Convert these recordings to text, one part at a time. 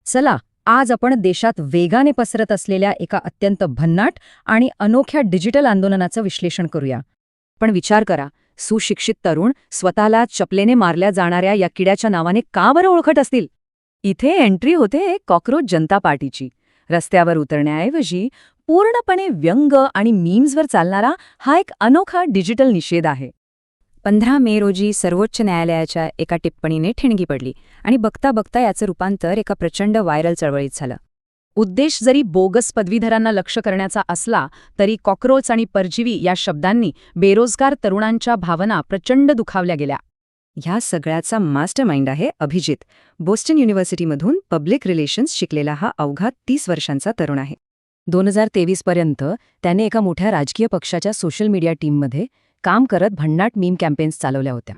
चला, आज आपण देशात वेगाने पसरत असलेल्या एका अत्यंत भन्नाट आणि अनोख्या डिजिटल आंदोलनाचं विश्लेषण करूया. पण विचार करा, सुशिक्षित तरुण स्वतःला चपलेने मारल्या जाणाऱ्या या किड्याच्या नावाने का बरं ओळखत असतील? इथे एंट्री होते कॉकरोच जनता पार्टीची. रस्त्यावर उतरण्याऐवजी पूर्णपणे व्यंग आणि मीम्सवर चालणारा हा एक अनोखा डिजिटल निषेध आहे. 15 मे रोजी सर्वोच्च न्यायालयाच्या एका टिप्पणीने ठिणगी पडली आणि बघता बघता याचं रूपांतर एका प्रचंड व्हायरल चळवळीत झालं. उद्देश जरी बोगस पदवीधरांना लक्ष करण्याचा असला तरी कॉकरोच आणि परजीवी या शब्दांनी बेरोजगार तरुणांच्या भावना प्रचंड दुखावल्या गेल्या. ह्या सगळ्याचा मास्टरमाइंड आहे अभिजित. बोस्टन युनिव्हर्सिटीमधून पब्लिक रिलेशन्स शिकलेला हा अवघा 30 वर्षांचा तरुण आहे. 2023 पर्यंत त्याने एका मोठ्या राजकीय पक्षाच्या सोशल मीडिया टीममध्ये काम करत भन्नाट मीम कॅम्पेन्स चालवल्या होत्या.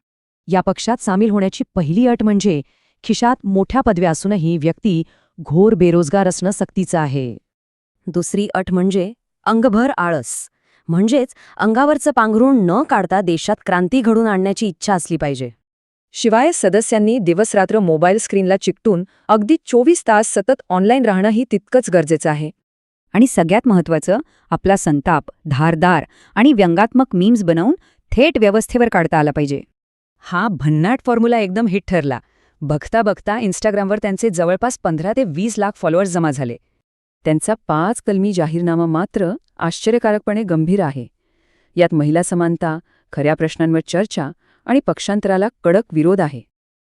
या पक्षात सामील होण्याची पहिली अट म्हणजे खिशात मोठ्या पदव्या असूनही व्यक्ती घोर बेरोजगार असणं सक्तीचं आहे. दुसरी अट म्हणजे अंगभर आळस, म्हणजेच अंगावरचं पांघरूण न काढता देशात क्रांती घडून आणण्याची इच्छा असली पाहिजे. शिवाय सदस्यांनी दिवसरात्र मोबाईल स्क्रीनला चिकटून अगदी 24 तास सतत ऑनलाईन राहणंही तितकंच गरजेचं आहे. आणि सगळ्यात महत्त्वाचं, आपला संताप धारदार आणि व्यंगात्मक मीम्स बनवून थेट व्यवस्थेवर काढता आला पाहिजे. हा भन्नाट फॉर्म्युला एकदम हिट ठरला. बघता बघता इन्स्टाग्रामवर त्यांचे जवळपास 15 ते 20 लाख फॉलोअर्स जमा झाले. त्यांचा 5 कलमी जाहीरनामा मात्र आश्चर्यकारकपणे गंभीर आहे. यात महिला समानता, खऱ्या प्रश्नांवर चर्चा आणि पक्षांतराला कडक विरोध आहे.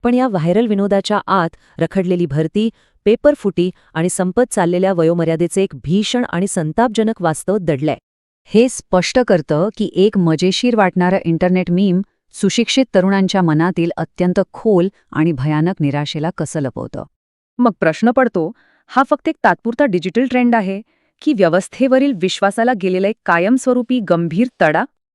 पण या व्हायरल विनोदाच्या आत रखडलेली भरती, पेपरफुटी आणि संपत चाललेल्या वयोमर्यादेचे एक भीषण आणि संतापजनक वास्तव दडलंय. हे स्पष्ट करतं की एक मजेशीर वाटणारं इंटरनेट मीम सुशिक्षित तरुणांच्या मनातील अत्यंत खोल आणि भयानक निराशेला कसं लपवतं. मग प्रश्न पडतो, हा फक्त एक तात्पुरता डिजिटल ट्रेंड आहे की व्यवस्थेवरील विश्वासाला गेलेला एक कायमस्वरूपी गंभीर तडा?